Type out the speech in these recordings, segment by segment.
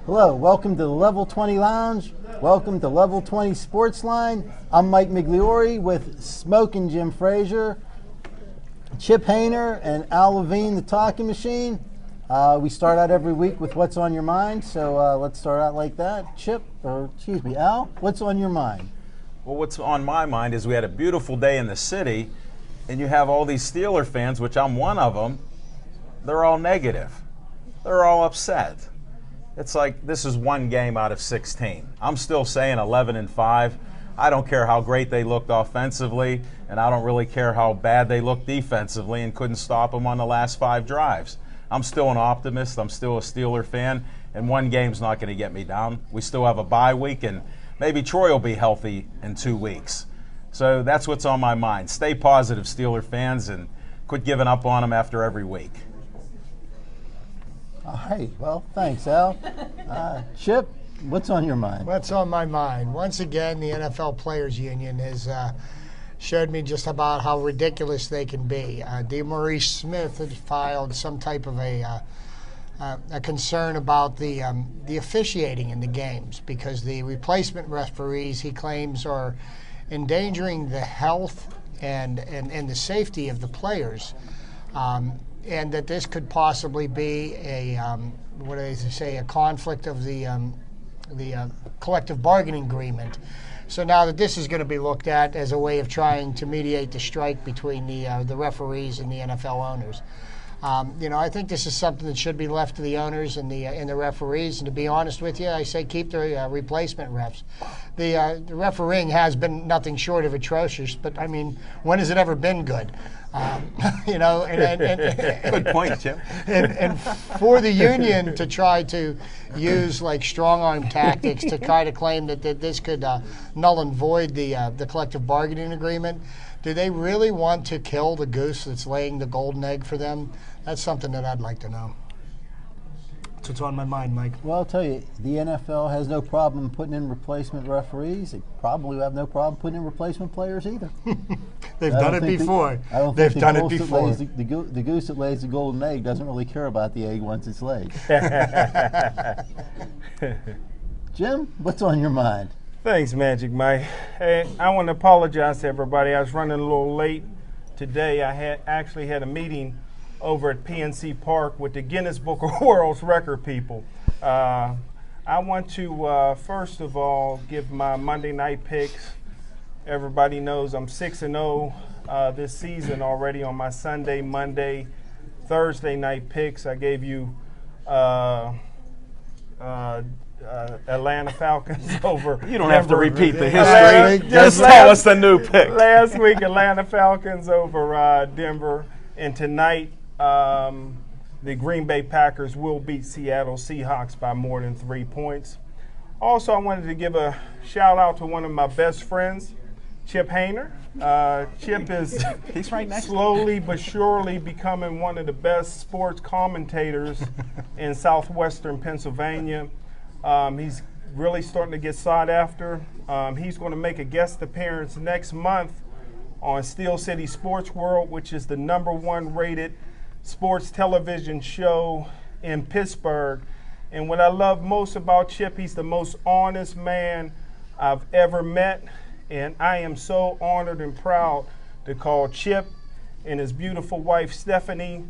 Hello, welcome to the Level 20 Lounge. Welcome to Level 20 Sports Line. I'm Mike Migliori with Smokin' Jim Frazier, Chip Hayner, and Al Levine, the Talking Machine. We start out every week with what's on your mind, so let's start out like that. Al, what's on your mind? Well, what's on my mind is we had a beautiful day in the city, and you have all these Steeler fans, which I'm one of them. They're all negative. They're all upset. It's like this is one game out of 16. I'm still saying 11-5. I don't care how great they looked offensively, and I don't really care how bad they looked defensively and couldn't stop them on the last 5 drives. I'm still an optimist. I'm still a Steeler fan, and one game's not going to get me down. We still have a bye week, and maybe Troy will be healthy in 2 weeks. So that's what's on my mind. Stay positive, Steeler fans, and quit giving up on them after every week. All right, well, thanks, Al. Chip, what's on your mind? What's on my mind? Once again, the NFL Players Union has showed me just about how ridiculous they can be. DeMaurice Smith had filed some type of a concern about the officiating in the games because the replacement referees, he claims, are endangering the health and the safety of the players. And that this could possibly be a a conflict of the collective bargaining agreement. So now that this is going to be looked at as a way of trying to mediate the strike between the referees and the NFL owners. I think this is something that should be left to the owners and the referees. And to be honest with you, I say keep the replacement refs. The refereeing has been nothing short of atrocious, but I mean, when has it ever been good? Good point, Jim. And for the union to try to use like strong arm tactics to try to claim that this could null and void the collective bargaining agreement, do they really want to kill the goose that's laying the golden egg for them? That's something that I'd like to know. That's what's on my mind, Mike. Well, I'll tell you, the NFL has no problem putting in replacement referees. They probably have no problem putting in replacement players either. They've done it before. They've done it before. The goose that lays the golden egg doesn't really care about the egg once it's laid. Jim, what's on your mind? Thanks, Magic Mike. Hey, I want to apologize to everybody. I was running a little late today. I actually had a meeting over at PNC Park with the Guinness Book of World Record people. I want to, first of all, give my Monday night picks. Everybody knows I'm 6-0 this season already on my Sunday, Monday, Thursday night picks. I gave you Atlanta Falcons over. You don't have to repeat the history. Just tell us the new pick. Last week, Atlanta Falcons over Denver. And tonight, the Green Bay Packers will beat Seattle Seahawks by more than 3 points. Also, I wanted to give a shout out to one of my best friends, Chip Hayner. Chip is He's right next slowly but surely becoming one of the best sports commentators in southwestern Pennsylvania. He's really starting to get sought after. He's going to make a guest appearance next month on Steel City Sports World, which is the #1 rated sports television show in Pittsburgh. And what I love most about Chip, he's the most honest man I've ever met. And I am so honored and proud to call Chip and his beautiful wife, Stephanie,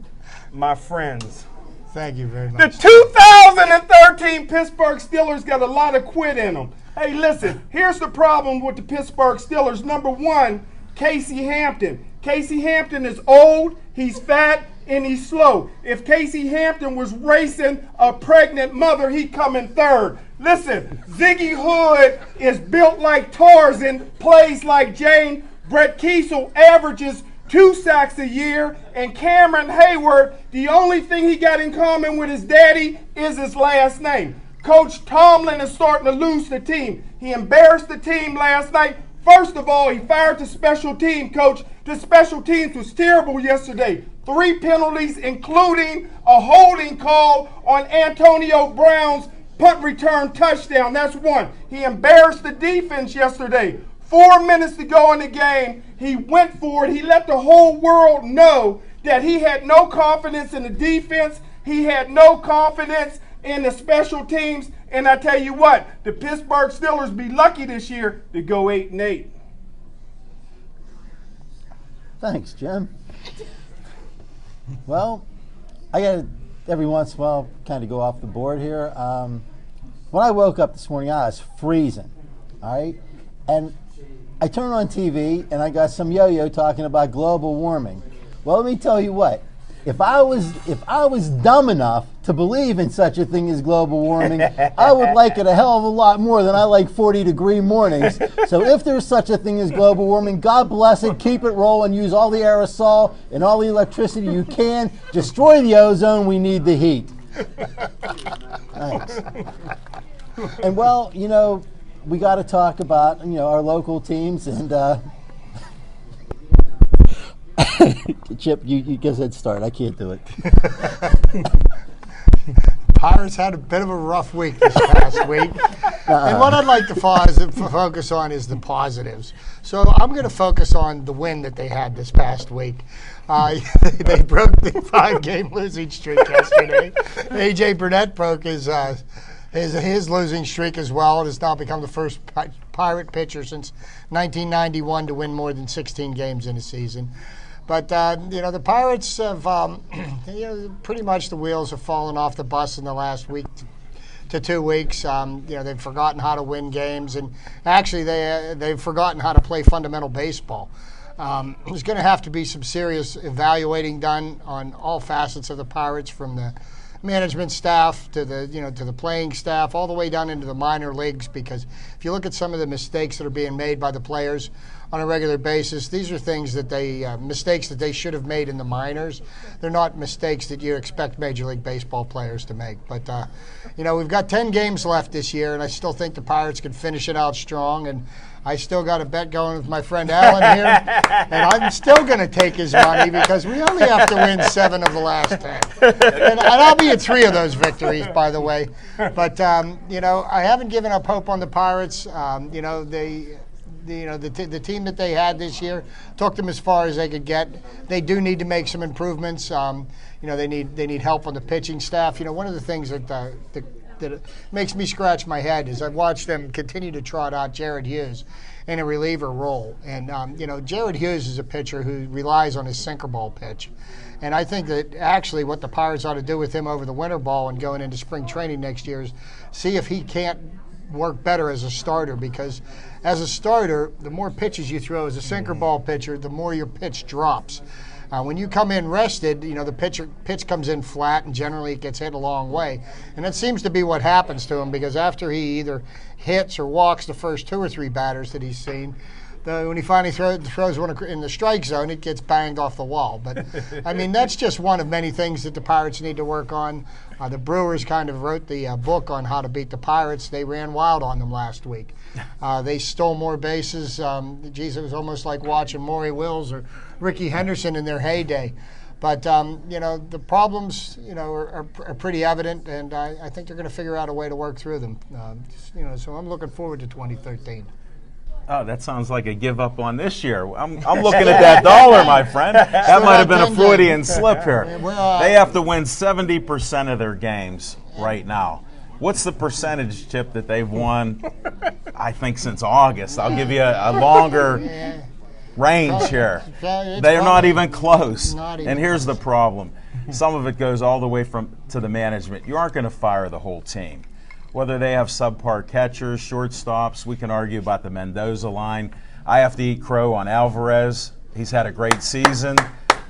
my friends. Thank you very The much. 2013 Pittsburgh Steelers got a lot of quit in them. Hey, listen, here's the problem with the Pittsburgh Steelers. Number one, Casey Hampton. Casey Hampton is old, he's fat, and he's slow. If Casey Hampton was racing a pregnant mother, he'd come in third. Listen, Ziggy Hood is built like Tarzan, plays like Jane. Brett Kiesel averages 2 sacks a year, and Cameron Hayward, the only thing he got in common with his daddy is his last name. Coach Tomlin is starting to lose the team. He embarrassed the team last night. First of all, he fired the special team coach. The special teams was terrible yesterday. 3 penalties, including a holding call on Antonio Brown's punt return touchdown. That's one. He embarrassed the defense yesterday. 4 minutes to go in the game, he went for it. He let the whole world know that he had no confidence in the defense. He had no confidence and the special teams. And I tell you what, the Pittsburgh Steelers be lucky this year to go 8-8. Thanks, Jim. Well, I got to, every once in a while, kind of go off the board here. When I woke up this morning, I was freezing, all right? And I turned on TV, and I got some yo-yo talking about global warming. Well, let me tell you what. If I was dumb enough to believe in such a thing as global warming, I would like it a hell of a lot more than I like 40-degree mornings. So if there's such a thing as global warming, God bless it, keep it rolling, use all the aerosol and all the electricity you can, destroy the ozone, we need the heat. Thanks. And well, you know, we got to talk about, you know, our local teams and Chip, you guess I'd start. I can't do it. Pirates had a bit of a rough week this past week. And what I'd like to focus on is the positives. So I'm going to focus on the win that they had this past week. They broke the 5-game losing streak yesterday. A.J. Burnett broke his losing streak as well. It has now become the first Pirate pitcher since 1991 to win more than 16 games in a season. But, you know, the Pirates have, you know, pretty much the wheels have fallen off the bus in the last week to 2 weeks. You know, they've forgotten how to win games, and actually they've forgotten how to play fundamental baseball. There's going to have to be some serious evaluating done on all facets of the Pirates, from the management staff to the playing staff, all the way down into the minor leagues, because if you look at some of the mistakes that are being made by the players on a regular basis, these are things that mistakes that they should have made in the minors. They're not mistakes that you expect Major League Baseball players to make. But, you know, we've got 10 games left this year, and I still think the Pirates can finish it out strong. And I still got a bet going with my friend Alan here, and I'm still going to take his money because we only have to win 7 of the last 10. And I'll be at 3 of those victories, by the way. But, you know, I haven't given up hope on the Pirates. You know, the team that they had this year took them as far as they could get. They do need to make some improvements. You know, they need help on the pitching staff. You know, one of the things that makes me scratch my head is I've watched them continue to trot out Jared Hughes in a reliever role. And, you know, Jared Hughes is a pitcher who relies on his sinker ball pitch. And I think that actually what the Pirates ought to do with him over the winter ball and going into spring training next year is see if he can't work better as a starter, because as a starter, the more pitches you throw as a sinker ball pitcher, the more your pitch drops. When you come in rested, you know, the pitch comes in flat, and generally it gets hit a long way. And that seems to be what happens to him, because after he either hits or walks the first 2 or 3 batters that he's seen, when he finally throws one in the strike zone, it gets banged off the wall. But, I mean, that's just one of many things that the Pirates need to work on. The Brewers kind of wrote the book on how to beat the Pirates. They ran wild on them last week. They stole more bases. Geez, it was almost like watching Maury Wills or Ricky Henderson in their heyday. But, you know, the problems, you know, are pretty evident, and I think they're going to figure out a way to work through them. You know, so I'm looking forward to 2013. Oh, that sounds like a give up on this year. I'm looking at that dollar, my friend. That might have been a Freudian slip here. They have to win 70% of their games right now. What's the percentage, Chip, that they've won, I think, since August? I'll give you a longer range here. They're not even close. And here's the problem. Some of it goes all the way to the management. You aren't going to fire the whole team. Whether they have subpar catchers, shortstops, we can argue about the Mendoza line. I have to eat crow on Alvarez. He's had a great season.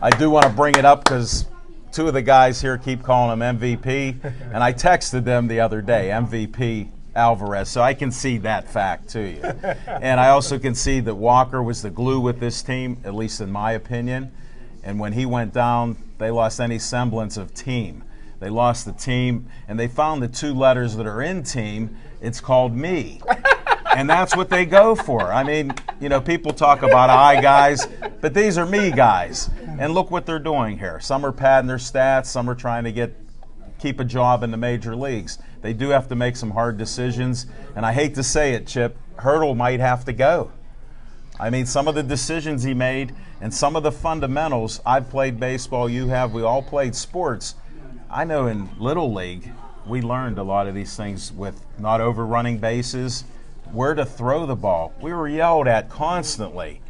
I do want to bring it up because 2 of the guys here keep calling him MVP, and I texted them the other day, MVP Alvarez, so I concede that fact to you. And I also concede that Walker was the glue with this team, at least in my opinion. And when he went down, they lost any semblance of team. They lost the team, and they found the 2 letters that are in team. It's called me. And that's what they go for. I mean, you know, people talk about I guys, but these are me guys. And look what they're doing here. Some are padding their stats. Some are trying to keep a job in the major leagues. They do have to make some hard decisions. And I hate to say it, Chip, Hurdle might have to go. I mean, some of the decisions he made and some of the fundamentals, I've played baseball, you have, we all played sports. I know in Little League, we learned a lot of these things with not overrunning bases, where to throw the ball. We were yelled at constantly.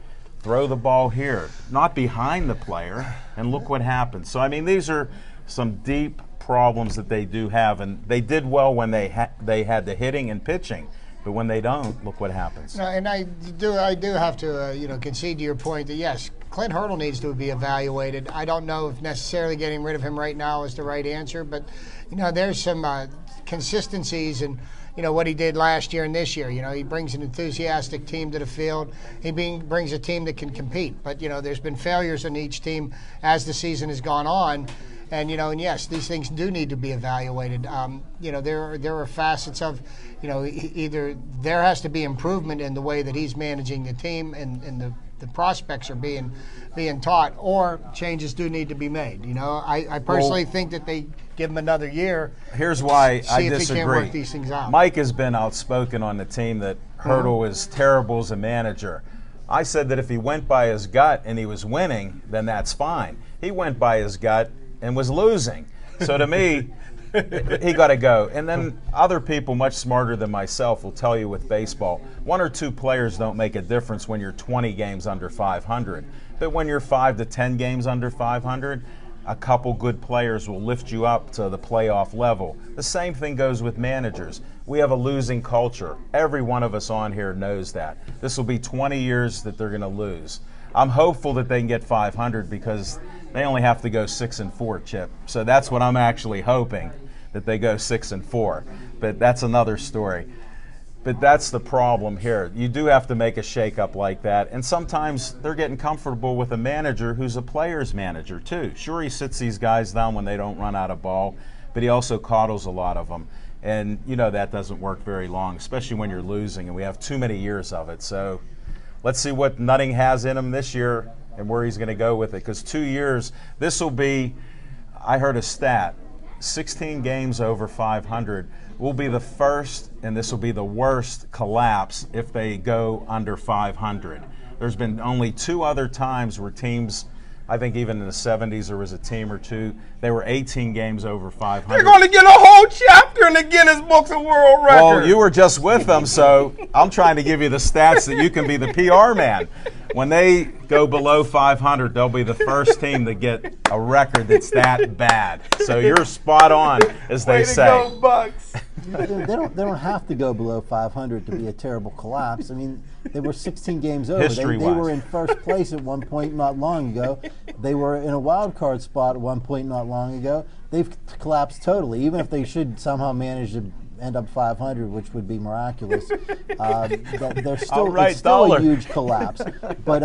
Throw the ball here, not behind the player, and look what happened. So, I mean, these are some deep problems that they do have, and they did well when they had the hitting and pitching. But when they don't, look what happens. No, and I do have to concede to your point that yes, Clint Hurdle needs to be evaluated. I don't know if necessarily getting rid of him right now is the right answer, but there's some consistencies in what he did last year and this year. He brings an enthusiastic team to the field. He brings a team that can compete. But there's been failures in each team as the season has gone on. And yes, these things do need to be evaluated. There are facets of, either there has to be improvement in the way that he's managing the team and the prospects are being taught, or changes do need to be made. I personally think that they give him another year. Here's why I disagree. See if he can work these things out. Mike has been outspoken on the team that Hurdle is terrible as a manager. I said that if he went by his gut and he was winning, then that's fine. He went by his gut and was losing. So to me, he got to go. And then other people much smarter than myself will tell you with baseball, 1 or 2 players don't make a difference when you're 20 games under 500. But when you're 5 to 10 games under 500, a couple good players will lift you up to the playoff level. The same thing goes with managers. We have a losing culture. Every one of us on here knows that. This will be 20 years that they're going to lose. I'm hopeful that they can get 500 because they only have to go 6-4, Chip. So that's what I'm actually hoping, that they go 6-4. But that's another story. But that's the problem here. You do have to make a shakeup like that. And sometimes they're getting comfortable with a manager who's a player's manager too. Sure, he sits these guys down when they don't run out of ball, but he also coddles a lot of them. And that doesn't work very long, especially when you're losing, and we have too many years of it. So let's see what Nutting has in him this year and where he's going to go with it. Because 2 years, this will be, I heard a stat, 16 games over 500 will be the first, and this will be the worst collapse if they go under 500. There's been only 2 other times where teams, I think even in the 70s there was a team or two, they were 18 games over 500. They're going to get a whole chapter in the Guinness Books of World Records. Well, you were just with them, so I'm trying to give you the stats that you can be the PR man. When they go below 500, they'll be the first team to get a record that's that bad. So you're spot on, as they say. Way to go, Bucks. They don't have to go below 500 to be a terrible collapse. I mean, they were 16 games over. They were in first place at one point not long ago. They were in a wild card spot at one point not long ago. They've collapsed totally. Even if they should somehow manage to end up 500, which would be miraculous, they're still, right, it's still dollar. a huge collapse. But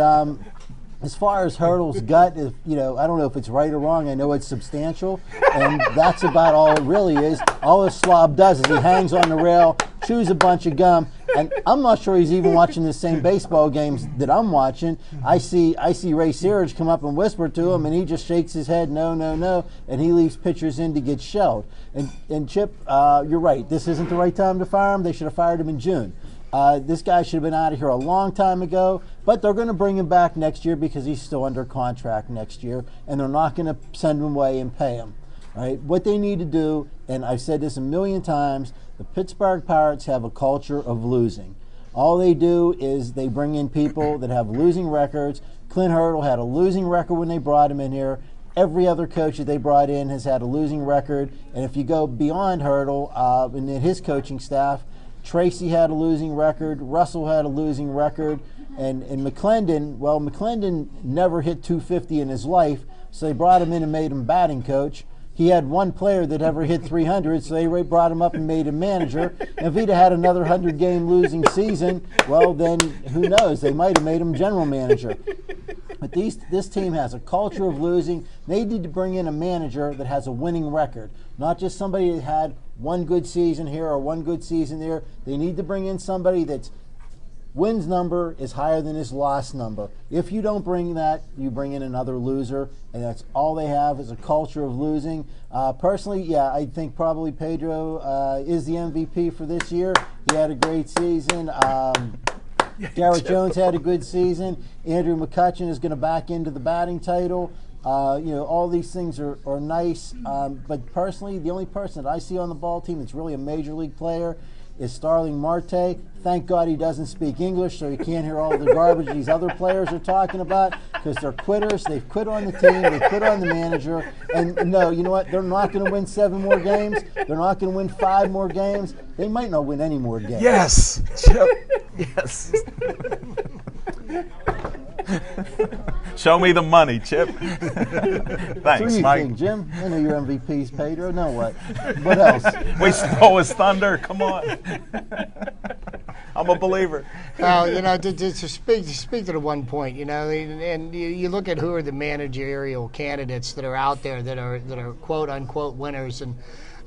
as far as Hurdle's gut, I don't know if it's right or wrong. I know it's substantial, and that's about all it really is. All this slob does is he hangs on the rail, chews a bunch of gum, and I'm not sure he's even watching the same baseball games that I'm watching. I see Ray Searage come up and whisper to him, and he just shakes his head, no, no, no, and he leaves pitchers in to get shelled. And Chip, you're right. This isn't the right time to fire him. They should have fired him in June. This guy should have been out of here a long time ago, but they're going to bring him back next year because he's still under contract next year, and they're not going to send him away and pay him. All right? What they need to do, and I've said this a million times, the Pittsburgh Pirates have a culture of losing. All they do is they bring in people that have losing records. Clint Hurdle had a losing record when they brought him in here. Every other coach that they brought in has had a losing record, and if you go beyond Hurdle and his coaching staff, Tracy had a losing record, Russell had a losing record, and McClendon never hit 250 in his life, so they brought him in and made him batting coach. He had one player that ever hit 300, so they brought him up and made him manager. And if he'd have had another 100-game losing season, well, then who knows? They might have made him general manager. But this team has a culture of losing. They need to bring in a manager that has a winning record, not just somebody that had one good season here or one good season there. They need to bring in somebody that's wins number is higher than his loss number. If you don't bring that, you bring in another loser, and that's all they have is a culture of losing. Personally, yeah, I think probably Pedro is the MVP for this year. He had a great season. Garrett Jones had a good season. Andrew McCutchen is going to back into the batting title. All these things are nice. But personally, the only person that I see on the ball team that's really a major league player is Starling Marte. Thank God he doesn't speak English, so he can't hear all the garbage these other players are talking about, because they're quitters. They've quit on the team. They quit on the manager. And no, you know what? They're not going to win 7 more games. They're not going to win 5 more games. They might not win any more games. Yes, Chip. Yes. Show me the money, Chip. So Thanks, what do you Mike. think, Jim? I know your MVP's Pedro. Now what? What else? We stole his thunder. Come on. I'm a believer. Well, to speak to the one point, and you look at who are the managerial candidates that are out there that are quote unquote winners, and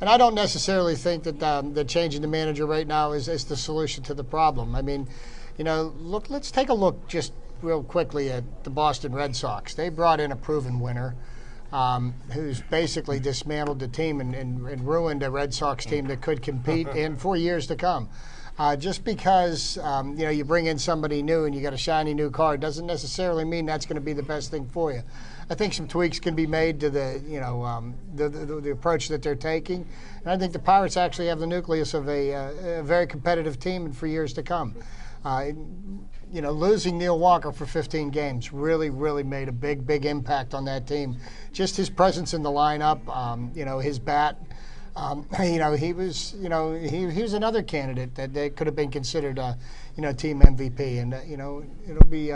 I don't necessarily think that changing the manager right now is the solution to the problem. I mean, let's take a look just real quickly at the Boston Red Sox. They brought in a proven winner who's basically dismantled the team and ruined a Red Sox team that could compete in for years to come. Just because you bring in somebody new and you got a shiny new car doesn't necessarily mean that's going to be the best thing for you. I think some tweaks can be made to the approach that they're taking, and I think the Pirates actually have the nucleus of a very competitive team for years to come. Losing Neil Walker for 15 games really, really made a big impact on that team. Just his presence in the lineup, his bat. He was another candidate that could have been considered, team MVP, and it'll be,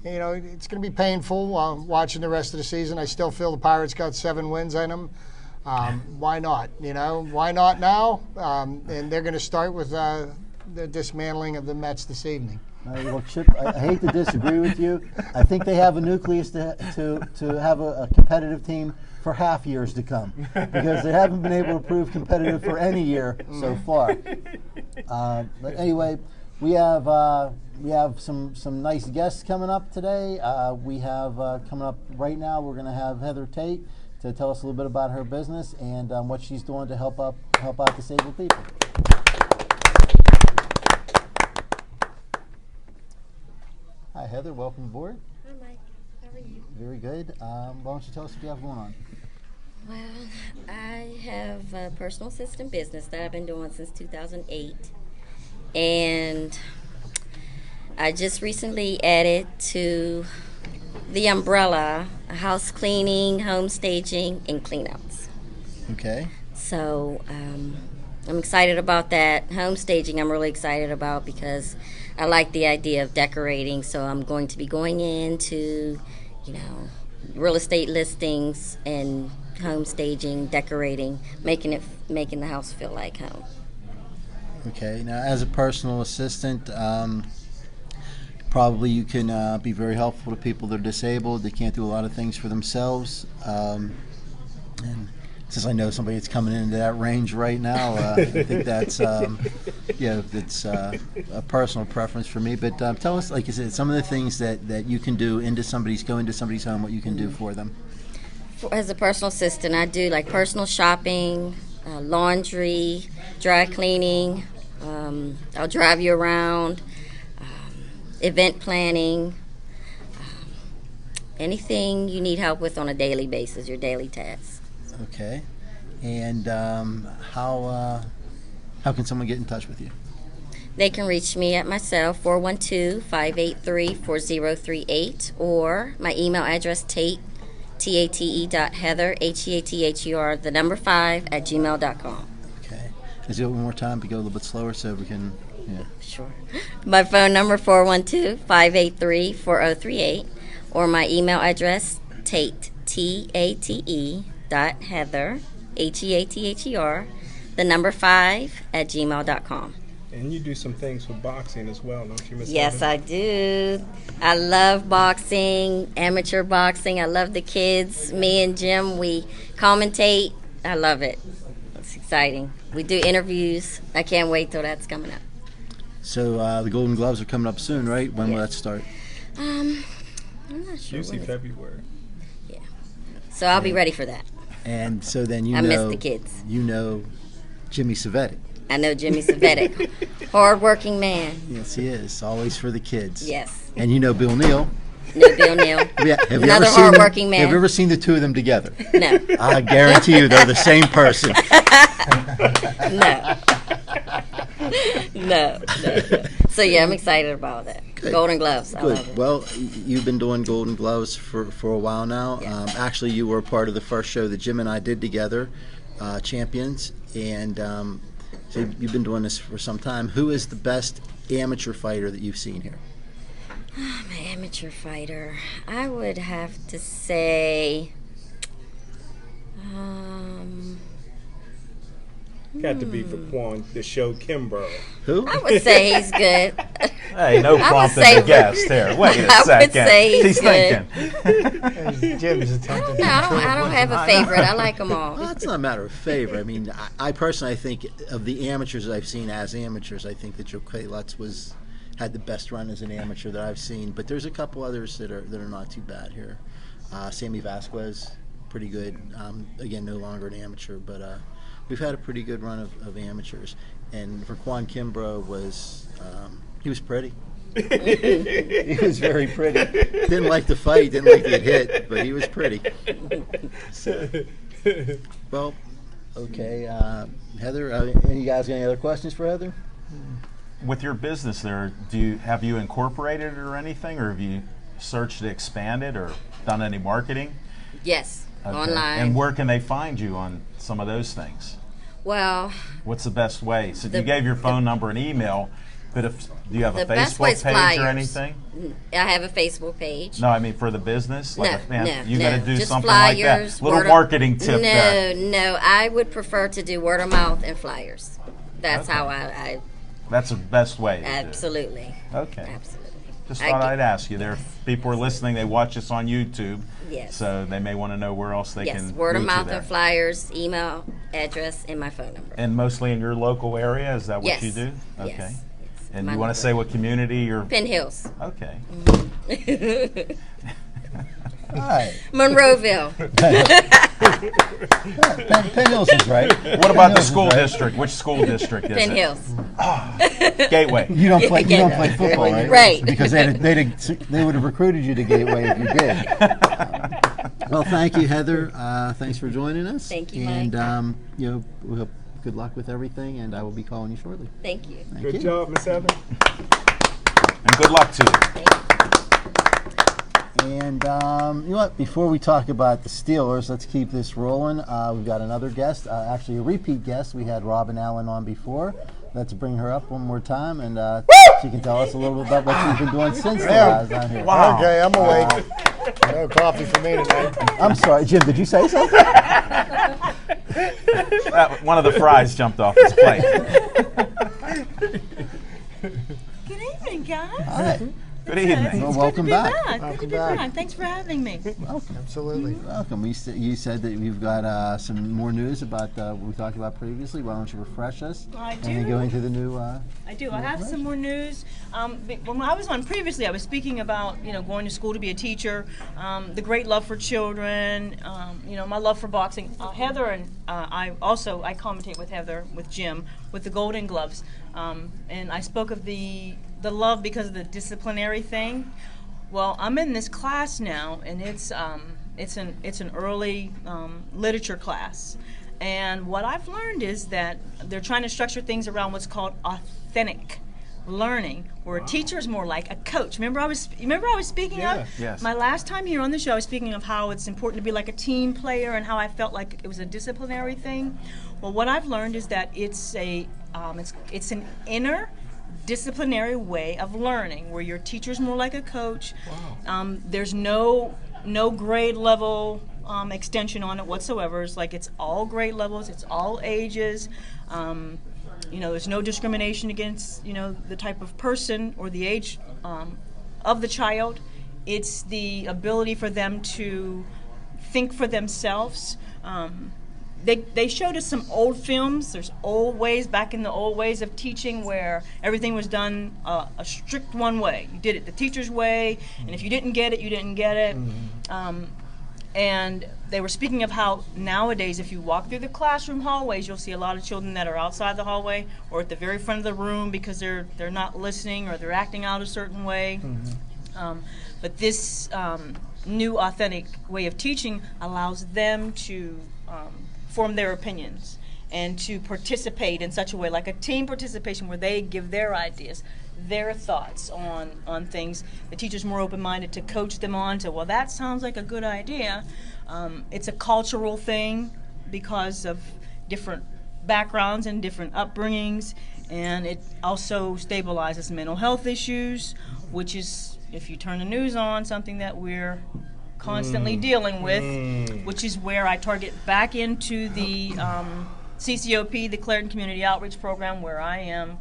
it's going to be painful watching the rest of the season. I still feel the Pirates got 7 wins in them. Why not? Why not now? And they're going to start with the dismantling of the Mets this evening. Well, Chip, I hate to disagree with you. I think they have a nucleus to have a competitive team for half years to come, because they haven't been able to prove competitive for any year so far. But anyway, we have some nice guests coming up today. We have coming up right now. We're going to have Heather Tate to tell us a little bit about her business and what she's doing to help out disabled people. Hi, Heather. Welcome aboard. Hi, Mike. How are you? Very good. Why don't you tell us what you have going on? Well, I have a personal assistant business that I've been doing since 2008. And I just recently added to the umbrella house cleaning, home staging, and cleanouts. Okay. So I'm excited about that. Home staging I'm really excited about because I like the idea of decorating. So I'm going to be going into, real estate listings and home staging, decorating, making the house feel like home. Okay. Now, as a personal assistant, probably you can be very helpful to people that are disabled. They can't do a lot of things for themselves. And since I know somebody that's coming into that range right now, I think that's it's a personal preference for me. But tell us, like you said, some of the things that you can do go into somebody's home, what you can do for them. As a personal assistant, I do like personal shopping, laundry, dry cleaning. I'll drive you around, event planning, anything you need help with on a daily basis, your daily tasks. Okay. And how can someone get in touch with you? They can reach me at my cell, 412-583-4038, or my email address, tate.heather, HEATHER, the number 5, @gmail.com. Okay. Let's do it one more time, but go a little bit slower so we can, Sure. My phone number, 412-583-4038, or my email address, Tate, TATE, .heather, HEATHER, the number 5, @gmail.com. And you do some things with boxing as well, don't you, Miss Yes, Heather? I do. I love boxing, amateur boxing. I love the kids. Me and Jim, we commentate. I love it. It's exciting. We do interviews. I can't wait till that's coming up. So the Golden Gloves are coming up soon, right? When will that start? I'm not sure. Usually when it's- February. Yeah. So I'll be ready for that. And so then I miss the kids. You know Jimmy Savetic. I know Jimmy Savetic. Hard-working man. Yes, he is. Always for the kids. Yes. And you know Bill Neal. No, Bill Neal. Have you ever Another seen them- hardworking man. Have you ever seen the two of them together? No, I guarantee you they're the same person. no. No. So yeah, I'm excited about that. Good. Golden Gloves. I love Good. it. Well, you've been doing Golden Gloves for a while now. Yeah. Actually, you were a part of the first show that Jim and I did together, Champions. And so you've been doing this for some time. Who is the best amateur fighter that you've seen here? I'm an amateur fighter. I would have to say. Got to be for Quan, the show Kimbrough. Who? I would say he's good. Hey, no I would prompting say the guest here. Wait a I would second. say he's He's good. thinking. Jim's attempting to No, I don't have a favorite. I like them all. Well, it's not a matter of favor. I mean, I personally think of the amateurs I've seen as amateurs, I think that Joe Lutz had the best run as an amateur that I've seen. But there's a couple others that are not too bad here. Sammy Vasquez, pretty good. Again, no longer an amateur, but we've had a pretty good run of amateurs. And for Quan Kimbrough he was pretty. He was very pretty. Didn't like to fight, didn't like to get hit, but he was pretty. So, well, okay. Heather, any guys got any other questions for Heather? With your business there, have you incorporated it or anything, or have you searched to expand it or done any marketing? Yes, Okay. online. And where can they find you on some of those things? Well, What's the best way? So you gave your phone number and email, but do you have a the best way Facebook is page flyers. or anything? I have a Facebook page. No, I mean for the business. No, you got to do just something flyers, like that. Little word of- marketing tip there. No, I would prefer to do word of mouth and flyers. That's Okay. how I That's the best way. To absolutely, Do it. Okay. absolutely. Just I thought get- I'd ask you. There are people are listening. They watch us on YouTube. Yes. So they may want to know where else they Yes, can word of reach you mouth there. and flyers, email address, and my phone number. And mostly in your local area. Is that what Yes. you do? Yes, Okay. yes. And My you want number. to say what community you're? Penn Hills. Okay. All right. Monroeville. Penn Hills is right. What about the Hills is school right. district? Which school district is Penn it? Hills. Gateway. You don't play football, right? Right. Because they would have recruited you to Gateway if you did. Well, thank you, Heather. Thanks for joining us. Thank you, And Mike. we hope good luck with everything. And I will be calling you shortly. Thank you. Thank Good you. job, Miss Heather. And good luck to you. And you know what? Before we talk about the Steelers, let's keep this rolling. We've got another guest, actually a repeat guest. We had Robin Allen on before. Let's bring her up one more time, and she can tell us a little bit about what she's been doing since the last time here. Wow. Okay, I'm awake. No coffee for me tonight. I'm sorry, Jim. Did you say something? One of the fries jumped off his plate. Good evening, guys. Hi. Good evening. Well, It's welcome good to be back. back. Welcome Good to be back. back. Thanks for having me. Absolutely. Welcome. You said that we've got some more news about what we talked about previously. Why don't you refresh us? I And then do. go into the new. I do. I have some more news. When I was on previously, I was speaking about going to school to be a teacher, the great love for children, my love for boxing. Heather and I commentate with Heather, with Jim, with the Golden Gloves, and I spoke of the love because of the disciplinary thing. Well, I'm in this class now, and it's an early literature class. And what I've learned is that they're trying to structure things around what's called authentic learning, where a teacher is more like a coach. Remember I was speaking of Yes. my last time here on the show. I was speaking of how it's important to be like a team player and how I felt like it was a disciplinary thing. Well, what I've learned is that it's an inner disciplinary way of learning, where your teacher's more like a coach. Wow. There's no grade level extension on it whatsoever. It's all grade levels. It's all ages. There's no discrimination against the type of person or the age of the child. It's the ability for them to think for themselves. They showed us some old films. There's back in the old ways of teaching, where everything was done a strict one way. You did it the teacher's way, and if you didn't get it, you didn't get it. And they were speaking of how nowadays, if you walk through the classroom hallways, you'll see a lot of children that are outside the hallway or at the very front of the room because they're not listening or they're acting out a certain way. But this new authentic way of teaching allows them to form their opinions and to participate in such a way, like a team participation where they give their ideas, their thoughts on things. The teacher's more open-minded to coach them on to, well, that sounds like a good idea. It's a cultural thing because of different backgrounds and different upbringings, and it also stabilizes mental health issues, which is, if you turn the news on, something that we're constantly dealing with, which is where I target back into the CCOP, the Clairton Community Outreach Program, where I am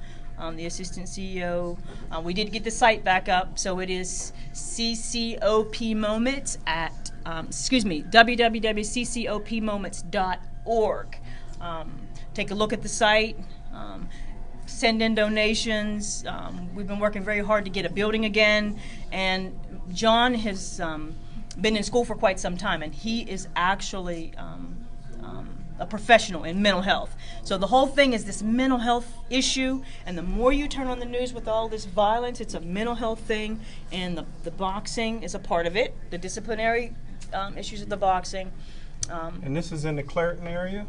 the assistant CEO. We did get the site back up, so it is CCOP Moments at, www.ccopmoments.org. Take a look at the site. Send in donations. We've been working very hard to get a building again, and John has been in school for quite some time, and he is actually a professional in mental health. So the whole thing is this mental health issue, and the more you turn on the news with all this violence, it's a mental health thing, and the boxing is a part of it, the disciplinary issues of the boxing. And this is in the Clairton area?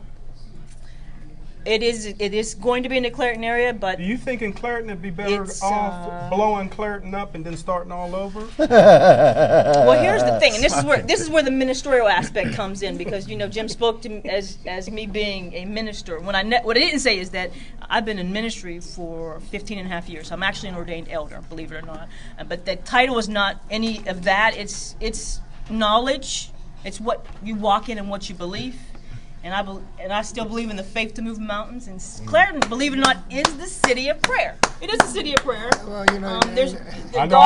It is going to be in the Clairton area, but Do you think in Clairton it'd be better off blowing Clairton up and then starting all over? well, here's the thing, and this is where the ministerial aspect comes in, because Jim spoke to me as me being a minister. What I didn't say is that I've been in ministry for 15 and a half years. I'm actually an ordained elder, believe it or not. But the title is not any of that. It's knowledge. It's what you walk in and what you believe. And I still believe in the faith to move mountains. And Clairton, believe it or not, is the city of prayer. It is the city of prayer. Well, God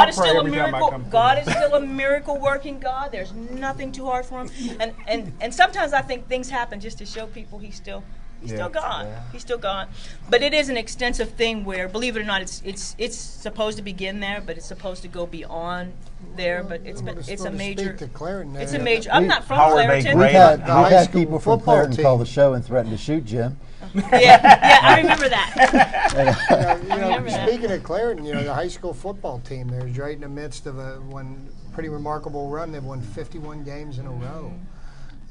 is still a miracle. God is still a miracle working God. There's nothing too hard for him. And sometimes I think things happen just to show people He's still God. Yeah. He's still God. But it is an extensive thing where, believe it or not, it's supposed to begin there, but it's supposed to go beyond there. But it's a major. It's a major. I'm not from Clairton. We've had people from Clairton call the show and threaten to shoot Jim. Yeah, I remember that. Speaking of Clairton, the high school football team, they're right in the midst of one pretty remarkable run. They've won 51 games in a row.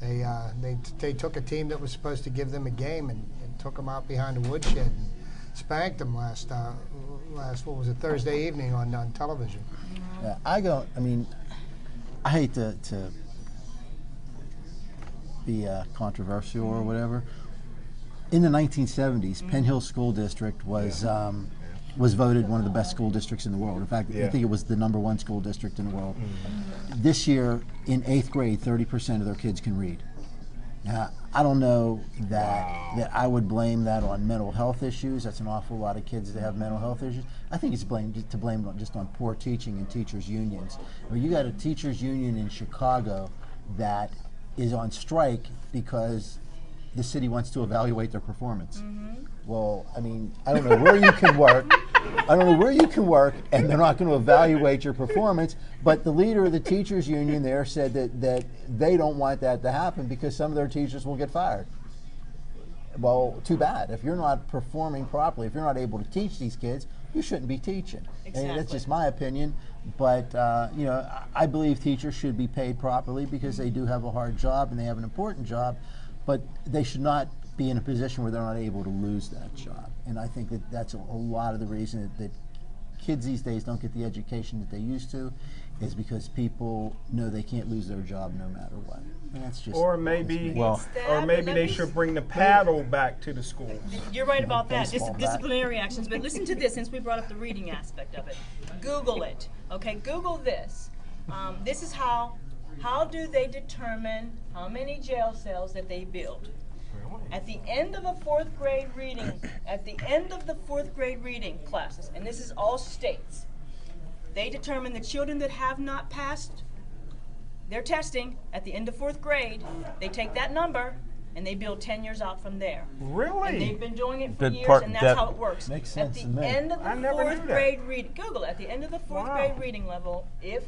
They took a team that was supposed to give them a game and took them out behind the woodshed and spanked them last what was it, Thursday evening on television. Yeah, I hate to be controversial or whatever. In the 1970s, Penn Hill School District was voted one of the best school districts in the world. In fact, I think it was the #1 school district in the world. This year, in 8th grade, 30% of their kids can read. Now, I don't know that I would blame that on mental health issues. That's an awful lot of kids that have mental health issues. I think it's to blame just on poor teaching and teachers' unions. You got a teachers' union in Chicago that is on strike because the city wants to evaluate their performance. Well, I don't know where you can work. I don't know where you can work, and they're not going to evaluate your performance. But the leader of the teachers union there said that they don't want that to happen because some of their teachers will get fired. Well, too bad. If you're not performing properly, if you're not able to teach these kids, you shouldn't be teaching. Exactly. And that's just my opinion. But I believe teachers should be paid properly because they do have a hard job and they have an important job. But they should not be in a position where they're not able to lose that job. And I think that's a lot of the reason that kids these days don't get the education that they used to is because people know they can't lose their job no matter what. And that's just maybe they should bring the paddle back to the schools. You're right about that. Disciplinary actions. But listen to this, since we brought up the reading aspect of it. Google it. Okay, Google this. This is how do they determine how many jail cells that they build? At the end of a 4th grade reading, classes, and this is all states, they determine the children that have not passed their testing at the end of 4th grade, they take that number and they build 10 years out from there. Really? And they've been doing it for years, and that's how it works. Makes sense at to the me. end of the 4th grade reading, Google it, at the end of the 4th grade reading level, if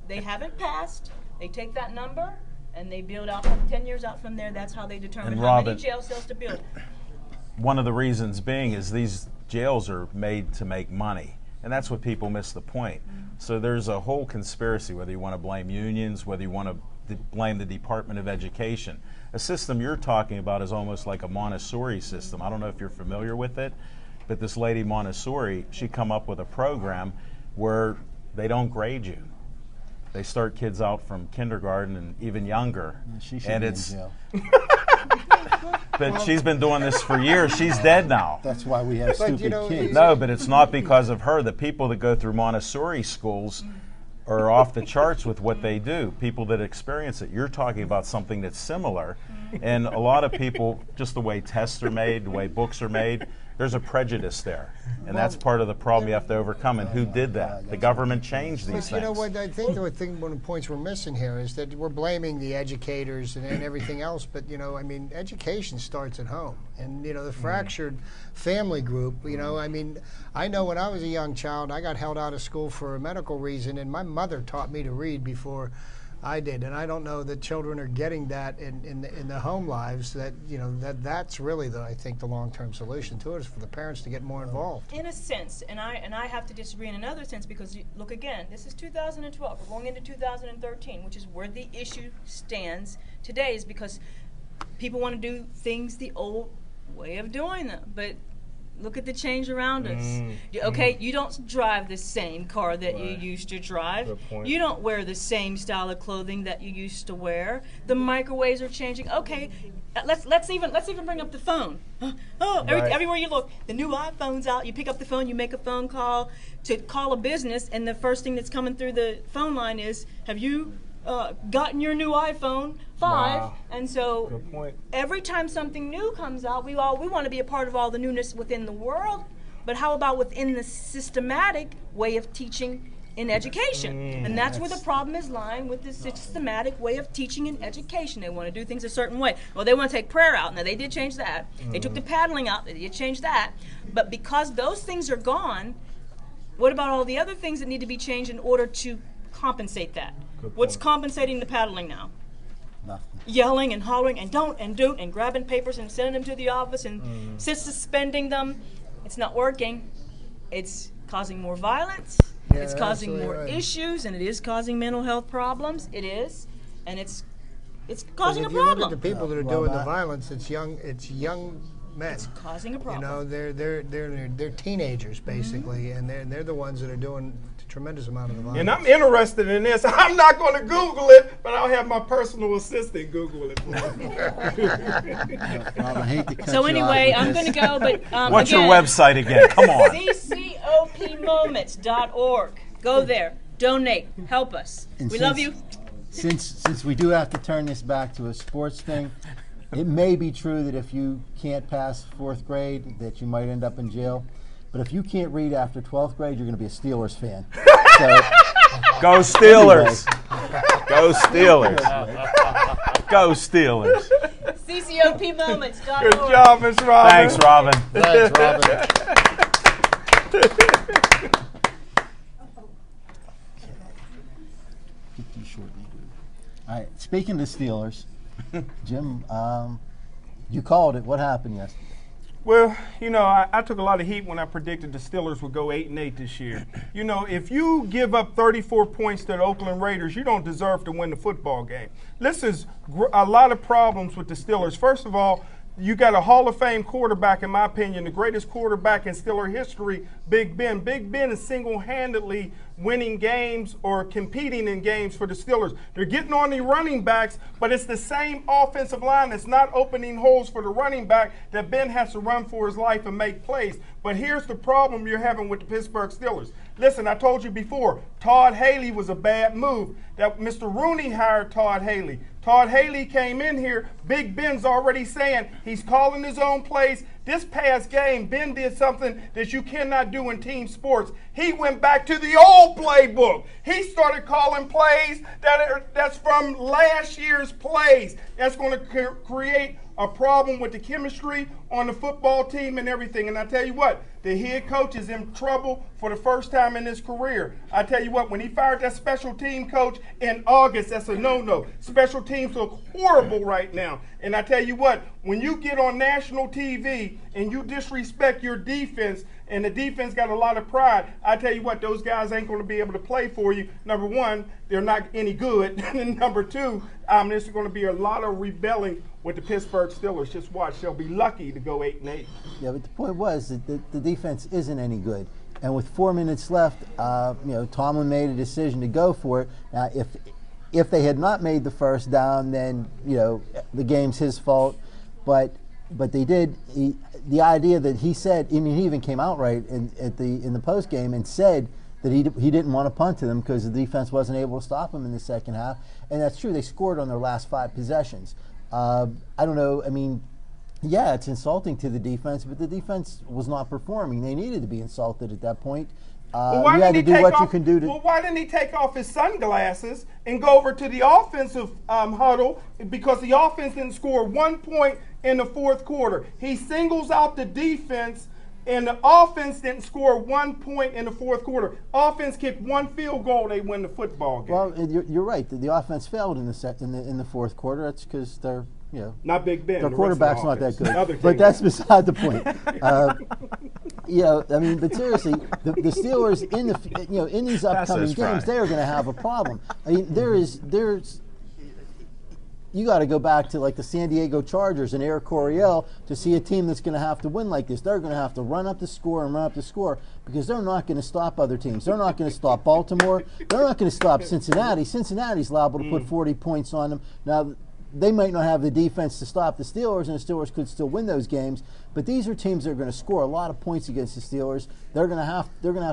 they haven't passed, they take that number and they build out 10 years out from there. That's how they determine how many jail cells to build. One of the reasons being is these jails are made to make money. And that's what people miss the point. So there's a whole conspiracy, whether you want to blame unions, whether you want to blame the Department of Education. A system you're talking about is almost like a Montessori system. I don't know if you're familiar with it, but this lady Montessori, she come up with a program where they don't grade you. They start kids out from kindergarten and even younger. She should and be it's in jail. But she's been doing this for years. She's dead now. That's why we have But, stupid you know, kids. No, but it's not because of her. The people that go through Montessori schools are off the charts with what they do. People that experience it. You're talking about something that's similar. And a lot of people, just the way tests are made, the way books are made, there's a prejudice there. And that's part of the problem you have to overcome. And who did that? The government changed these But you know things. what? I think one of the points we're missing here is that we're blaming the educators and everything else. But you know, I mean, education starts at home, and you know, the fractured family group. You know, I mean, I know when I was a young child, I got held out of school for a medical reason, and my mother taught me to read before I did, and I don't know that children are getting that in the home lives. That you know that's really I think the long-term solution to it is for the parents to get more involved. In a sense, and I have to disagree in another sense, because look again, this is 2012. We're going into 2013, which is where the issue stands today, is because people want to do things the old way of doing them, but. Look at the change around us. Okay, you don't drive the same car that you used to drive. Good point. You don't wear the same style of clothing that you used to wear. The microwaves are changing. Okay, let's even bring up the phone. Everywhere you look, the new iPhone's out. You pick up the phone, you make a phone call to call a business, and the first thing that's coming through the phone line is, "Have you gotten your new iPhone 5?" Wow. And so Good point. every time something new comes out, we want to be a part of all the newness within the world, but how about within the systematic way of teaching in education? And that's where the problem is lying with the systematic way of teaching in education. They want to do things a certain way. Well, they want to take prayer out. Now, they did change that. They took the paddling out. They did change that. But because those things are gone, what about all the other things that need to be changed in order to compensate that? What's compensating the paddling now? Nothing. Yelling and hollering and don't and do and grabbing papers and sending them to the office and suspending them. It's not working. It's causing more violence. Yeah, It's causing absolutely more right. issues, and it is causing mental health problems. It is, and it's causing a If you look at problem. the people that are Well, doing the that- violence, it's young men. It's causing a You problem. know, they're teenagers basically, and they're the ones that are doing a tremendous amount of the violence. And I'm interested in this. I'm not going to Google it, but I'll have my personal assistant Google it for me. Well, I hate to cut So you anyway, off I'm with going to this. go, but What's again, your website again? Come on. ccopmoments.org. Go there. Donate. Help us. And We love since- you. Since we do have to turn this back to a sports thing, it may be true that if you can't pass 4th grade, that you might end up in jail. But if you can't read after 12th grade, you're going to be a Steelers fan. So, Go Steelers. Go Steelers. Go Steelers. ccopmoments.org. Good job, Miss Robin. Thanks, Robin. Thanks, Robin. keep these short and good. All right. Speaking of Steelers, Jim, you called it. What happened yesterday? Well, you know, I took a lot of heat when I predicted the Steelers would go 8-8 this year. You know, if you give up 34 points to the Oakland Raiders, you don't deserve to win the football game. This is a lot of problems with the Steelers. First of all, you got a Hall of Fame quarterback, in my opinion, the greatest quarterback in Steeler history, Big Ben. Big Ben is single-handedly winning games or competing in games for the Steelers. They're getting on the running backs, but it's the same offensive line that's not opening holes for the running back that Ben has to run for his life and make plays. But here's the problem you're having with the Pittsburgh Steelers. Listen, I told you before, Todd Haley was a bad move. That Mr. Rooney hired Todd Haley. Todd Haley came in here. Big Ben's already saying he's calling his own plays. This past game, Ben did something that you cannot do in team sports. He went back to the old playbook. He started calling plays that's from last year's plays. That's going to create a problem with the chemistry on the football team and everything. And I tell you what, the head coach is in trouble for the first time in his career. I tell you what, when he fired that special team coach in August, that's a no-no. Special teams look horrible right now. And I tell you what, when you get on national TV and you disrespect your defense, and the defense got a lot of pride, I tell you what, those guys ain't going to be able to play for you. Number one, they're not any good. And number two, there's going to be a lot of rebelling with the Pittsburgh Steelers. Just watch. They'll be lucky to go 8-8. Yeah, but the point was that the defense isn't any good. And with 4 minutes left, Tomlin made a decision to go for it. Now, if they had not made the first down, then the game's his fault. But they did. The idea that he said, he even came out right in the post game and said that he didn't want to punt to them because the defense wasn't able to stop them in the second half, and that's true. They scored on their last 5 possessions. I don't know. I mean, yeah, it's insulting to the defense, but the defense was not performing. They needed to be insulted at that point. You had to do what you can do to. Well, why didn't he take off his sunglasses and go over to the offensive huddle? Because the offense didn't score 1 point in the fourth quarter. He singles out the defense, and the offense didn't score 1 point in the fourth quarter. Offense kicked 1 field goal, they win the football game. Well, you're right. The offense failed in the fourth quarter. That's because they're not Big Ben. Their quarterback's not that good. But that's beside the point. But seriously, the Steelers in these upcoming games, they are going to have a problem. I mean, there's you got to go back to like the San Diego Chargers and Eric Coryell to see a team that's going to have to win like this. They're going to have to run up the score because they're not going to stop other teams. They're not going to stop Baltimore. They're not going to stop Cincinnati. Cincinnati's liable to put 40 points on them. Now, they might not have the defense to stop the Steelers, and the Steelers could still win those games. But these are teams that are going to score a lot of points against the Steelers. They're going to have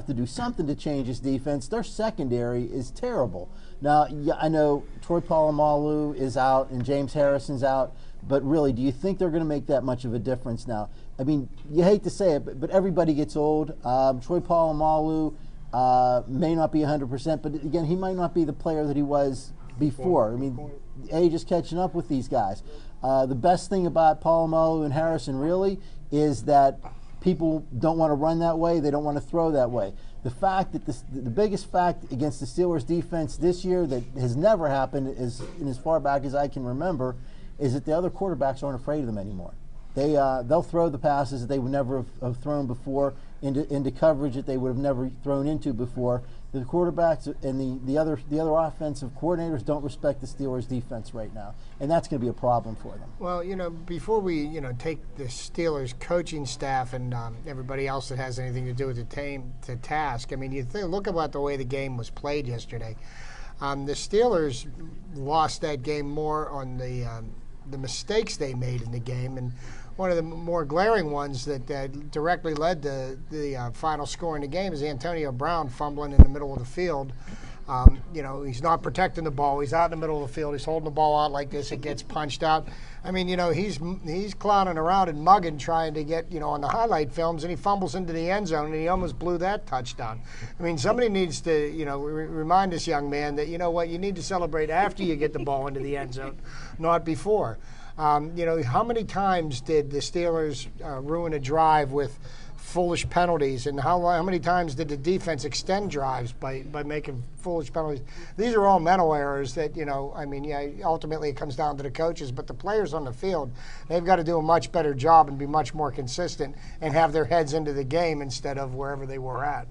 to do something to change this defense. Their secondary is terrible. Now, I know Troy Polamalu is out and James Harrison's out, but really, do you think they're going to make that much of a difference now? I mean, you hate to say it, but everybody gets old. Troy Polamalu may not be 100%, but again, he might not be the player that he was before. I mean, age is catching up with these guys. The best thing about Polamalu and Harrison really is that people don't want to run that way. They don't want to throw that way. The fact that the biggest fact against the Steelers defense this year that has never happened is, in as far back as I can remember, is that the other quarterbacks aren't afraid of them anymore. They'll throw the passes that they would never have thrown before into coverage that they would have never thrown into before. The quarterbacks and the other offensive coordinators don't respect the Steelers' defense right now, and that's going to be a problem for them. Well, before we take the Steelers coaching staff and everybody else that has anything to do with the team to task, I mean, look about the way the game was played yesterday. The Steelers lost that game more on the mistakes they made in the game, and one of the more glaring ones that directly led to the final score in the game is Antonio Brown fumbling in the middle of the field. He's not protecting the ball. He's out in the middle of the field. He's holding the ball out like this. It gets punched out. I mean, he's clowning around and mugging, trying to get, on the highlight films, and he fumbles into the end zone, and he almost blew that touchdown. I mean, somebody needs to, remind this young man that, you need to celebrate after you get the ball into the end zone, not before. How many times did the Steelers ruin a drive with foolish penalties, and how many times did the defense extend drives by making foolish penalties? These are all mental errors that, ultimately it comes down to the coaches, but the players on the field, they've got to do a much better job and be much more consistent and have their heads into the game instead of wherever they were at.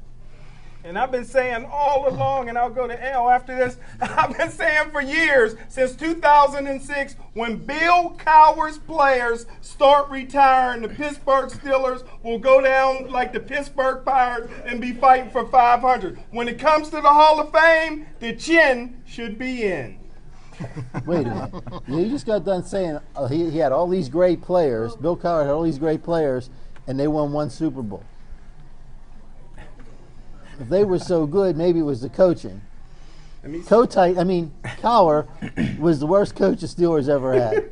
And I've been saying all along, and I'll go to L after this, I've been saying for years, since 2006, when Bill Cowher's players start retiring, the Pittsburgh Steelers will go down like the Pittsburgh Pirates and be fighting for 500. When it comes to the Hall of Fame, the chin should be in. Wait a minute. You just got done saying he had all these great players, Bill Cowher had all these great players, and they won 1 Super Bowl. If they were so good, maybe it was the coaching. Cowher was the worst coach the Steelers ever had.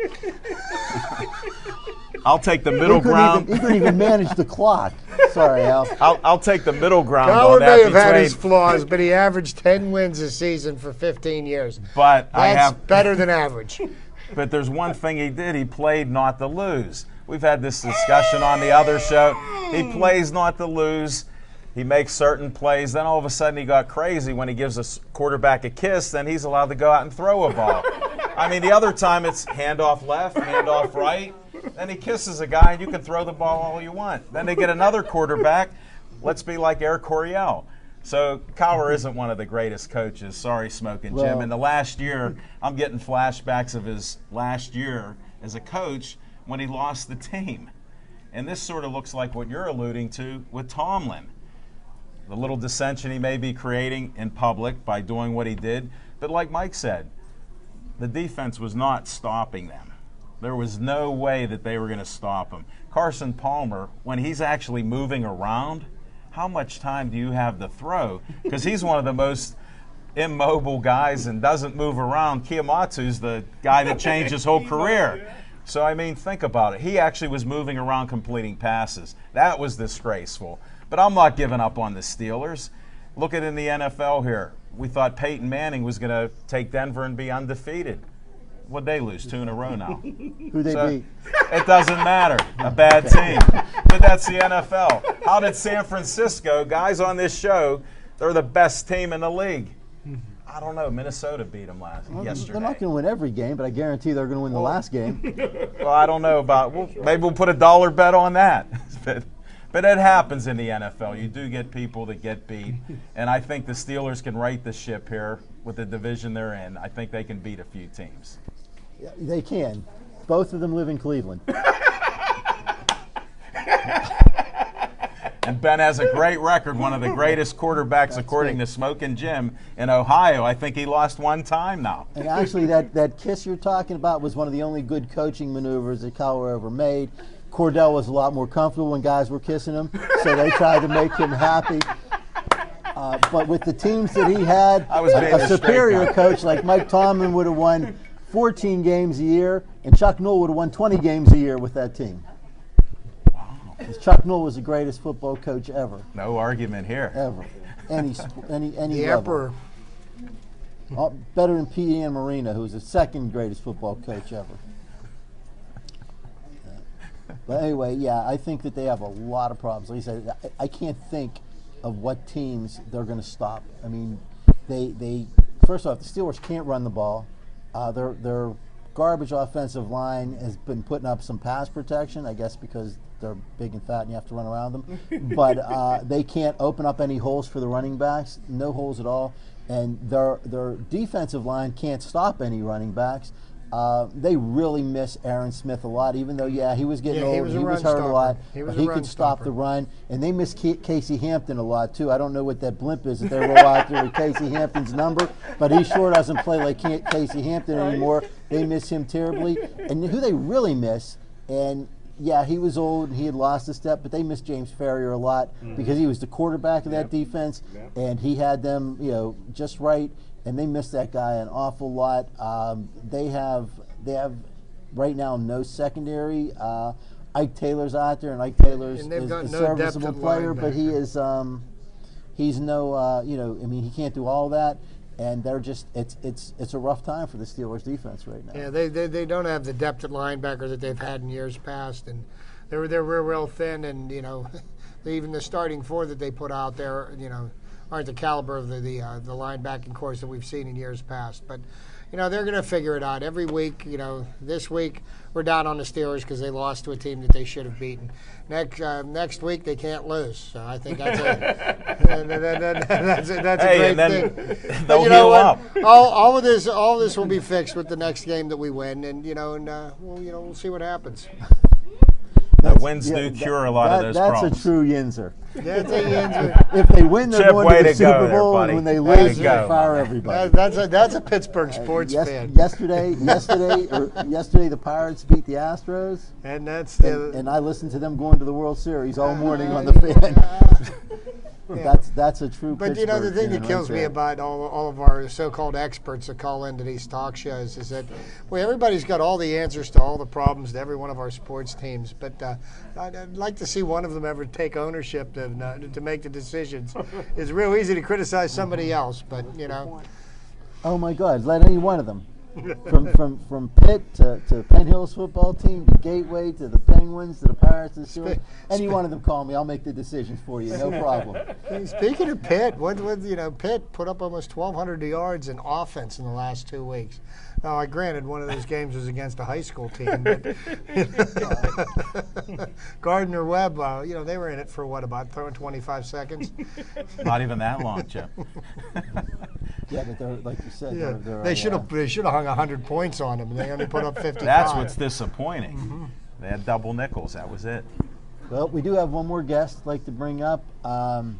I'll take the middle ground. He couldn't even manage the clock. Sorry, Al. I'll take the middle ground. Cowher may have had his flaws, but he averaged 10 wins a season for 15 years. But That's better than average. But there's one thing he did. He played not to lose. We've had this discussion on the other show. He plays not to lose. He makes certain plays. Then all of a sudden he got crazy when he gives a quarterback a kiss. Then he's allowed to go out and throw a ball. I mean, the other time it's handoff left, handoff right. Then he kisses a guy and you can throw the ball all you want. Then they get another quarterback. Let's be like Air Coryell. So Cowher isn't one of the greatest coaches. Sorry, Smoking Jim. Well, In the last year, I'm getting flashbacks of his last year as a coach when he lost the team. And this sort of looks like what you're alluding to with Tomlin. The little dissension he may be creating in public by doing what he did. But like Mike said, the defense was not stopping them. There was no way that they were going to stop him. Carson Palmer, when he's actually moving around, how much time do you have to throw? Because he's one of the most immobile guys and doesn't move around. Kiyomatsu's the guy that changed his whole career. So, I mean, think about it. He actually was moving around completing passes. That was disgraceful. But I'm not giving up on the Steelers. Look at in the NFL here. We thought Peyton Manning was going to take Denver and be undefeated. What'd they lose? 2 in a row now. Who they beat? It doesn't matter. A bad team. But that's the NFL. How did San Francisco, guys on this show, they're the best team in the league. I don't know. Minnesota beat them yesterday. They're not going to win every game, but I guarantee they're going to win the last game. Well, I don't know about. Maybe we'll put a dollar bet on that. But it happens in the NFL. You do get people that get beat, and I think the Steelers can right the ship here with the division they're in. I think they can beat a few teams. Yeah, they can. Both of them live in Cleveland. And Ben has a great record, one of the greatest quarterbacks, according to Smokin' Jim, in Ohio. I think he lost one time now. And actually, that kiss you're talking about was one of the only good coaching maneuvers that Cowher ever made. Cordell was a lot more comfortable when guys were kissing him, so they tried to make him happy. But with the teams that he had, a superior coach like Mike Tomlin would have won 14 games a year, and Chuck Noll would have won 20 games a year with that team. Chuck Noll was the greatest football coach ever. No argument here. Ever. Any The level. Emperor. Better than Pete Ian Marino, who was the second greatest football coach ever. But anyway, yeah, I think that they have a lot of problems. Like I said, I can't think of what teams they're going to stop. I mean, they first off, the Steelers can't run the ball. Their garbage offensive line has been putting up some pass protection, I guess because they're big and fat and you have to run around them. But they can't open up any holes for the running backs, no holes at all. And their defensive line can't stop any running backs. They really miss Aaron Smith a lot, even though, yeah, he was getting old, he was hurt a lot, but he could stop the run. And they miss Casey Hampton a lot, too. I don't know what that blimp is that they roll out there with Casey Hampton's number, but he sure doesn't play like Casey Hampton anymore. They miss him terribly. And who they really miss, and yeah, he was old and he had lost a step, but they missed James Ferrier a lot because he was the quarterback of that defense, and he had them, just right. And they miss that guy an awful lot. They have right now no secondary. Ike Taylor's out there, and Ike Taylor's is a serviceable player, but he is he's no I mean, he can't do all that. And they're just it's a rough time for the Steelers defense right now. Yeah, they don't have the depth at linebacker that they've had in years past, and they're real thin, and even the starting four that they put out there, aren't the caliber of the linebacking course that we've seen in years past. But they're going to figure it out every week. This week we're down on the Steelers because they lost to a team that they should have beaten. Next week they can't lose. So I think that's a great thing. They'll heal up. All of this will be fixed with the next game that we win, and we'll see what happens. Wins do cure a lot of those problems. That's a true Yinzer. That's a Yinzer. If they win, they're Chip, going way to the to Super go there, Bowl, buddy. and when they Way lose, to they go. fire everybody. That's a Pittsburgh sports fan. Yesterday, the Pirates beat the Astros, And that's and I listened to them going to the World Series all morning on the fan. That's a true. But Pittsburgh the thing fan that kills right me there. about all of our so-called experts that call into these talk shows is that, everybody's got all the answers to all the problems to every one of our sports teams. But I'd like to see one of them ever take ownership to make the decisions. It's real easy to criticize somebody else, but Oh my God! Let any one of them. from Pitt to Penn Hills football team to Gateway to the Penguins to the Pirates to the Steelers. Any one of them call me, I'll make the decisions for you, no problem. Speaking of Pitt, Pitt put up almost 1,200 yards in offense in the last 2 weeks. Now, granted, one of those games was against a high school team, but Gardner Webb, they were in it for about 25 seconds. Not even that long, Chip. Yeah, but they're, like you said, Yeah, they're they should have hung 100 points on them, and they only put up 55. That's what's disappointing. They had double nickels. That was it. Well, we do have one more guest I'd like to bring up. Bring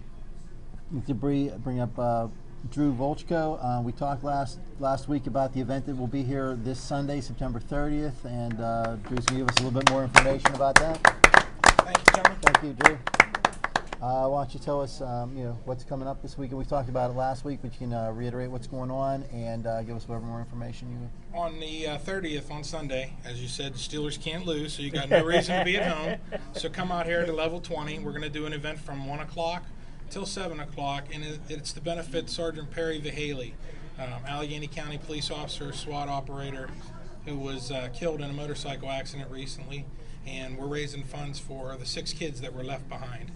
up Drew Volchko. We talked last week about the event that will be here this Sunday, September 30th, and Drew's going to give us a little bit more information about that. Thank you, gentlemen. Thank you, Drew. Why don't you tell us, what's coming up this week? We talked about it last week, but you can reiterate what's going on and give us whatever more information you. On the 30th, on Sunday, as you said, the Steelers can't lose, so you got no reason to be at home. So come out here to Level 20. We're going to do an event from 1 o'clock till 7 o'clock, and it's to benefit Sergeant Perry Vahaley, Allegheny County police officer, SWAT operator, who was killed in a motorcycle accident recently, and we're raising funds for the 6 kids that were left behind.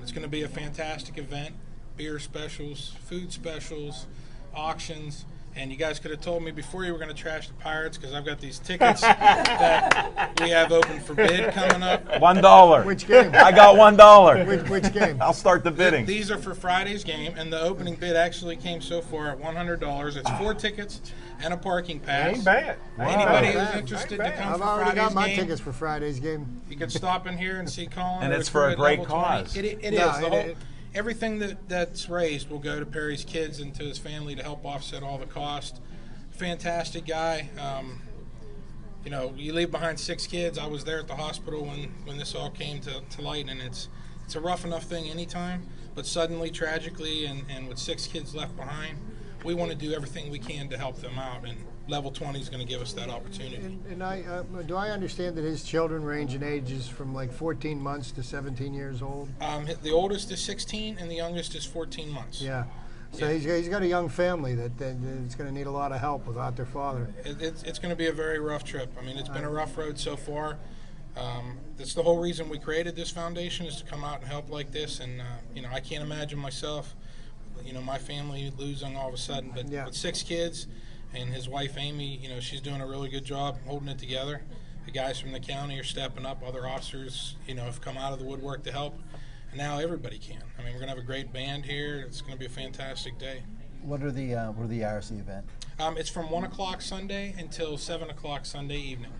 It's going to be a fantastic event, beer specials, food specials, auctions, and you guys could have told me before you were going to trash the Pirates because I've got these tickets that we have open for bid coming up. $1. Which game? I got $1. Which game? I'll start the bidding. These are for Friday's game, and the opening bid actually came so far at $100. It's 4 tickets and a parking pass. Ain't bad. Anybody Wow. who's interested to come I've for already Friday's got my game, tickets for Friday's game. you can stop in here and see Colin. And or it's the for a crew at great Level 20. cause. It is. No, The whole, it- everything that's raised will go to Perry's kids and to his family to help offset all the cost. Fantastic guy. You leave behind 6 kids. I was there at the hospital when this all came to light, and it's a rough enough thing anytime, but suddenly, tragically, and with 6 kids left behind, we want to do everything we can to help them out, and Level 20 is going to give us that opportunity. And do I understand that his children range in ages from like 14 months to 17 years old? The oldest is 16, and the youngest is 14 months. Yeah. So Yeah. he's got a young family that is going to need a lot of help without their father. It's going to be a very rough trip. I mean, it's been a rough road so far. That's the whole reason we created this foundation, is to come out and help like this. And I can't imagine myself, my family losing all of a sudden. But Yeah. with 6 kids and his wife Amy, she's doing a really good job holding it together. The guys from the county are stepping up. Other officers, have come out of the woodwork to help. And now everybody can. I mean, we're going to have a great band here. It's going to be a fantastic day. What are the hours of the event? It's from 1 o'clock Sunday until 7 o'clock Sunday evening.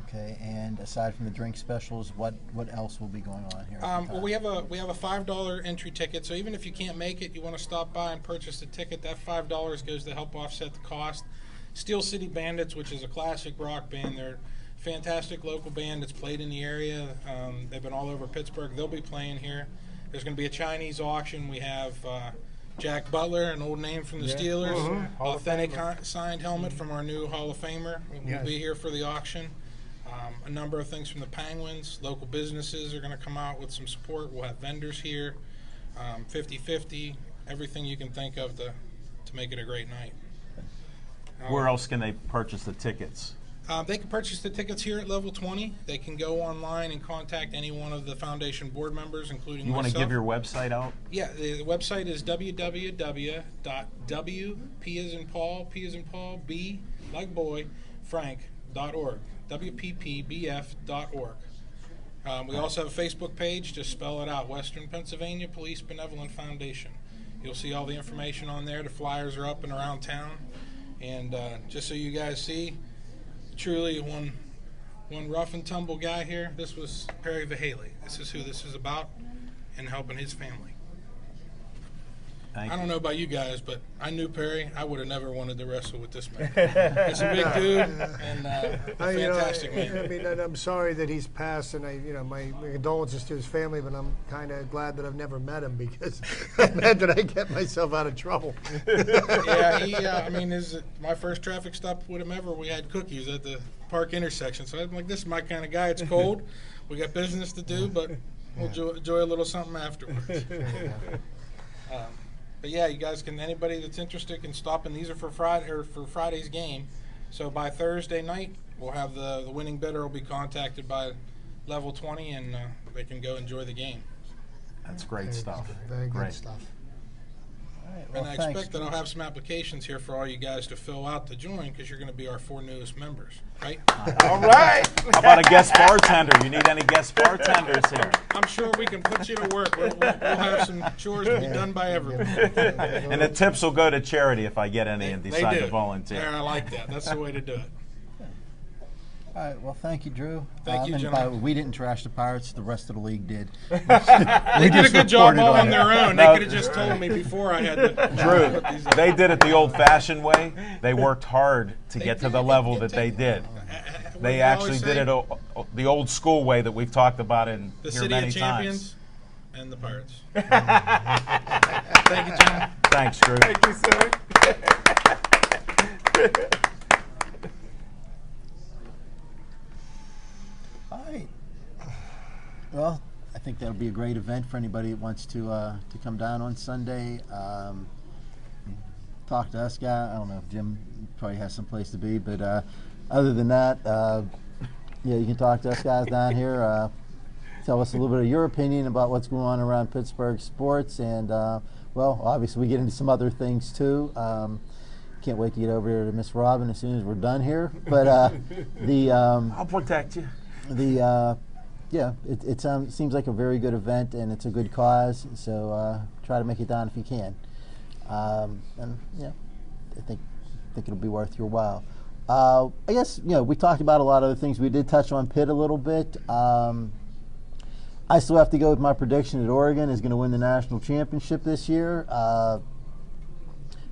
Okay, and aside from the drink specials, what else will be going on here? Well, we have a $5 entry ticket. So even if you can't make it, you want to stop by and purchase a ticket. That $5 goes to help offset the cost. Steel City Bandits, which is a classic rock band, they're a fantastic local band that's played in the area. They've been all over Pittsburgh. They'll be playing here. There's going to be a Chinese auction. We have Jack Butler, an old name from the Steelers, authentic signed helmet from our new Hall of Famer. Will be here for the auction. A number of things from the Penguins. Local businesses are going to come out with some support. We'll have vendors here, 50-50, everything you can think of to make it a great night. Where else can they purchase the tickets? They can purchase the tickets here at Level 20. They can go online and contact any one of the foundation board members, including You want to myself. give your website out? Yeah, the website is www.wp B like boy, Frank.org. WPPBF.org. We also have a Facebook page. Just spell it out: Western Pennsylvania Police Benevolent Foundation. You'll see all the information on there. The flyers are up and around town. And just so you guys see, truly one rough and tumble guy here. This was Perry Vahaley. This is who this is about, and helping his family. Thank I you. don't know about you guys, but I knew Perry. I would have never wanted to wrestle with this man. He's a big dude and a fantastic man. I mean, and I'm sorry that he's passed, and my condolences to his family. But I'm kind of glad that I've never met him, because I'm mad that I get myself out of trouble. Yeah, my first traffic stop with him ever, we had cookies at the park intersection. So I'm like, this is my kind of guy. It's cold. We got business to do, but we'll enjoy a little something afterwards. But yeah, you guys can. Anybody that's interested can stop in. These are for Friday or for Friday's game. So by Thursday night, we'll have the winning bidder will be contacted by Level 20, and they can go enjoy the game. That's great stuff. Very good Great. stuff. And I expect that I'll have some applications here for all you guys to fill out to join, because you're going to be our 4 newest members, right? All right. How about a guest bartender? You need any guest bartenders here? I'm sure we can put you to work. We'll have some chores to be done by everyone. And the tips will go to charity if I get any and They decide do. to volunteer. Yeah, I like that. That's the way to do it. All right. Well, thank you, Drew. Thank you, and gentlemen. we didn't trash the Pirates. The rest of the league did. They did a good job all on it. their own. They could have just told me before I had to. Drew, put these- they did it the old-fashioned way. They worked hard to get to did. the level They that they did. What do They you actually always did say? it the old school way that we've talked about in The here City many of Champions times. and the Pirates. Thank you, gentlemen. Thanks, Drew. Thank you, sir. All right. Well, I think that would be a great event for anybody that wants to come down on Sunday. Talk to us, guy. I don't know if Jim probably has some place to be, but other than that, yeah, you can talk to us guys down here. Tell us a little bit of your opinion about what's going on around Pittsburgh sports, and well, obviously we get into some other things too. Can't wait to get over here to Miss Robin as soon as we're done here. But I'll protect you. yeah, it seems like a very good event, and it's a good cause. So try to make it down if you can. And yeah, I think it'll be worth your while. I guess we talked about a lot of the things. We did touch on Pitt a little bit. I still have to go with my prediction that Oregon is going to win the national championship this year.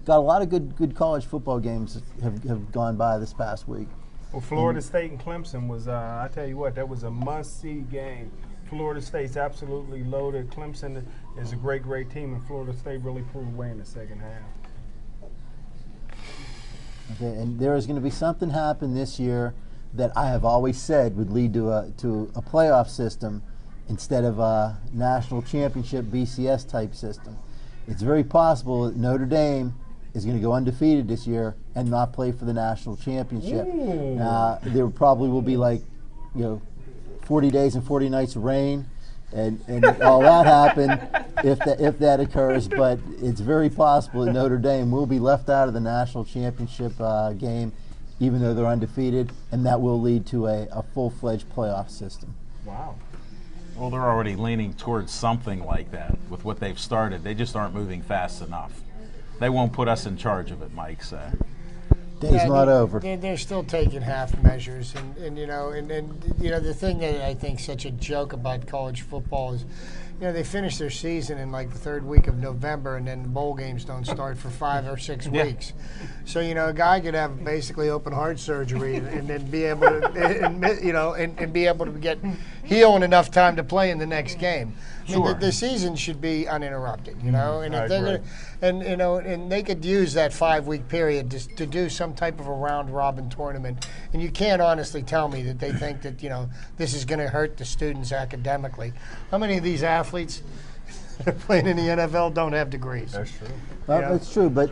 Got a lot of good college football games have gone by this past week. Well, Florida State and Clemson was, I tell you what, that was a must-see game. Florida State's absolutely loaded. Clemson is a great team, and Florida State really pulled away in the second half. Okay, and there is going to be something happen this year that I have always said would lead to a playoff system instead of a national championship BCS type system. It's very possible that Notre Dame is going to go undefeated this year and not play for the national championship. There probably will be 40 days and 40 nights of rain and all that happen if that occurs, but it's very possible that Notre Dame will be left out of the national championship game even though they're undefeated, and that will lead to a full-fledged playoff system. Wow. Well, they're already leaning towards something like that with what they've started. They just aren't moving fast enough. They won't put us in charge of it, Mike said. Day's not over. They're still taking half measures, and the thing that I think such a joke about college football is, they finish their season in the third week of November, and then the bowl games don't start for 5 or 6 weeks. So a guy could have basically open heart surgery and then be able to, and be able to get heal in enough time to play in the next game. Sure. I mean, the season should be uninterrupted, and I if they're agree. gonna, and they could use that 5-week period to do some type of a round robin tournament. And you can't honestly tell me that they think that this is going to hurt the students academically. How many of these athletes that are playing in the NFL don't have degrees? That's true. Well, Yeah. that's true, but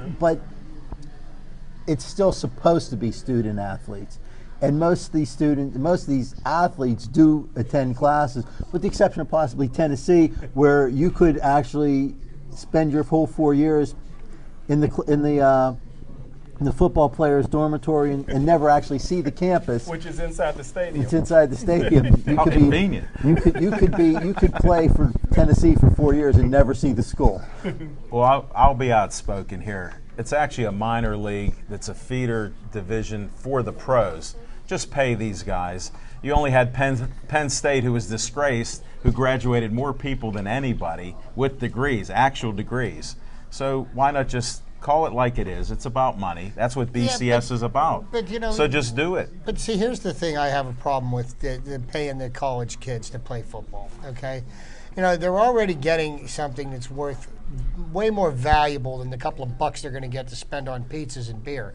it's still supposed to be student athletes. And most of these athletes do attend classes, with the exception of possibly Tennessee, where you could actually spend your whole 4 years in the football players' dormitory and never actually see the campus. Which is inside the stadium. It's inside the stadium. How convenient. You could play for Tennessee for 4 years and never see the school. Well, I'll be outspoken here. It's actually a minor league that's a feeder division for the pros. Just pay these guys. You only had Penn State, who was disgraced, who graduated more people than anybody with degrees, actual degrees. So why not just call it like it is? It's about money. That's what BCS is about. but, so just do it. But see, here's the thing I have a problem with the paying the college kids to play football, okay? They're already getting something that's worth way more valuable than the couple of bucks they're going to get to spend on pizzas and beer.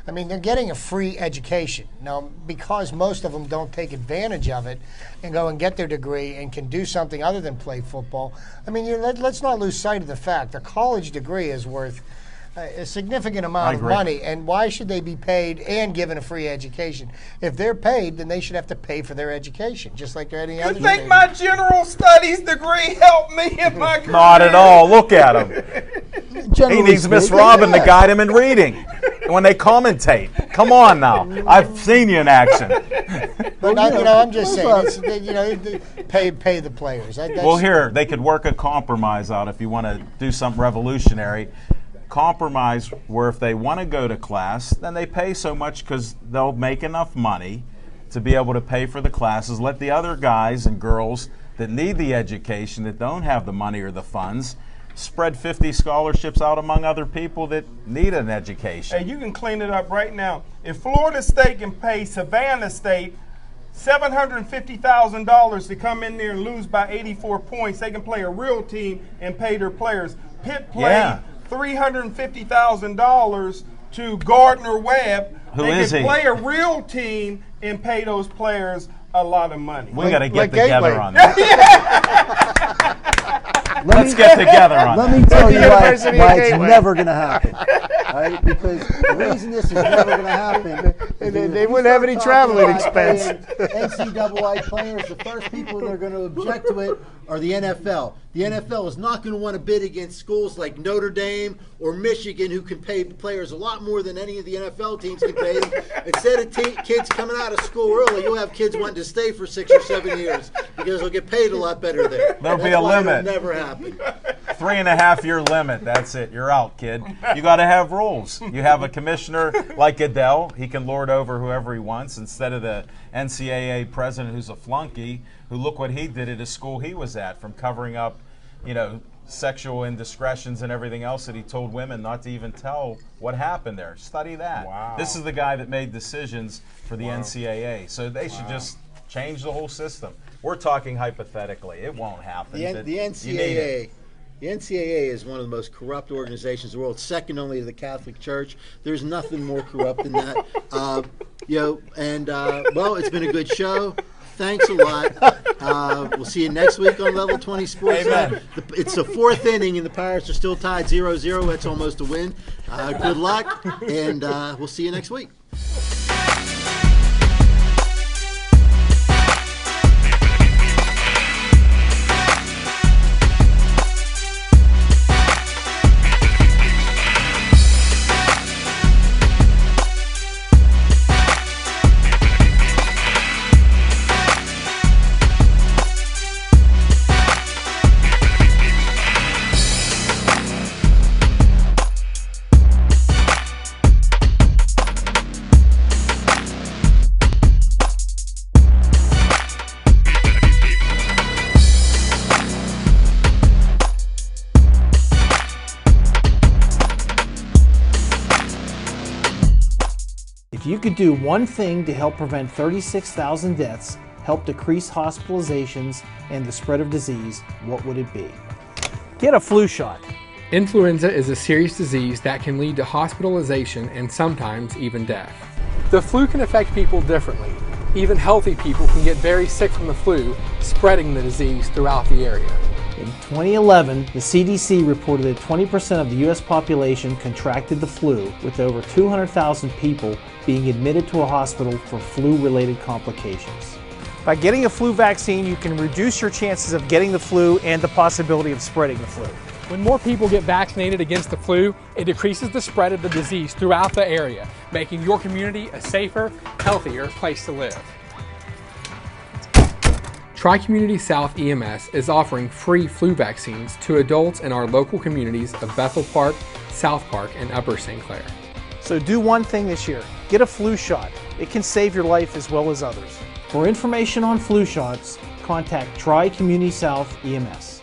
I mean, they're getting a free education. Now, because most of them don't take advantage of it and go and get their degree and can do something other than play football, I mean, let's not lose sight of the fact a college degree is worth a significant amount of money, and why should they be paid and given a free education? If they're paid, then they should have to pay for their education, just like any other. You think my general studies degree helped me in my career? Not at all. Look at him. He needs Miss Robin to guide him in reading when they commentate. Come on now. I've seen you in action. But I'm just saying, pay the players. Well, here, they could work a compromise out if you want to do something revolutionary. Compromise where if they want to go to class, then they pay so much because they'll make enough money to be able to pay for the classes. Let the other guys and girls that need the education, that don't have the money or the funds, spread 50 scholarships out among other people that need an education. Hey, you can clean it up right now. If Florida State can pay Savannah State $750,000 to come in there and lose by 84 points, they can play a real team and pay their players. Pitt played $350,000 to Gardner Webb. They can play a real team and pay those players a lot of money. We got to get together on that. Let's get together on that. Let me tell you why it's never going to happen. Right? Because the reason this is never going to happen, they wouldn't have any traveling expense. NCAA players, the first people that are going to object to it are the NFL. The NFL is not going to want to bid against schools like Notre Dame or Michigan, who can pay players a lot more than any of the NFL teams can pay them. Instead of kids coming out of school early, you'll have kids wanting to stay for 6 or 7 years because they'll get paid a lot better there. There'll be a limit. It'll never happen. 3.5-year limit. That's it. You're out, kid. You got to have rules. You have a commissioner like Goodell. He can lord over whoever he wants instead of the NCAA president who's a flunky who, look what he did at a school he was at, from covering up, sexual indiscretions and everything else that he told women not to even tell what happened there. Study that. Wow. This is the guy that made decisions for the NCAA. So they should just change the whole system. We're talking hypothetically. It won't happen. The NCAA is one of the most corrupt organizations in the world, second only to the Catholic Church. There's nothing more corrupt than that. Well, it's been a good show. Thanks a lot. We'll see you next week on Level 20 Sports. It's the fourth inning, and the Pirates are still tied 0-0. That's almost a win. Good luck, and we'll see you next week. If you could do one thing to help prevent 36,000 deaths, help decrease hospitalizations and the spread of disease, what would it be? Get a flu shot. Influenza is a serious disease that can lead to hospitalization and sometimes even death. The flu can affect people differently. Even healthy people can get very sick from the flu, spreading the disease throughout the area. In 2011, the CDC reported that 20% of the U.S. population contracted the flu, with over 200,000 people being admitted to a hospital for flu-related complications. By getting a flu vaccine, you can reduce your chances of getting the flu and the possibility of spreading the flu. When more people get vaccinated against the flu, it decreases the spread of the disease throughout the area, making your community a safer, healthier place to live. Tri-Community South EMS is offering free flu vaccines to adults in our local communities of Bethel Park, South Park, and Upper St. Clair. So do one thing this year. Get a flu shot. It can save your life as well as others. For information on flu shots, contact Tri-Community South EMS.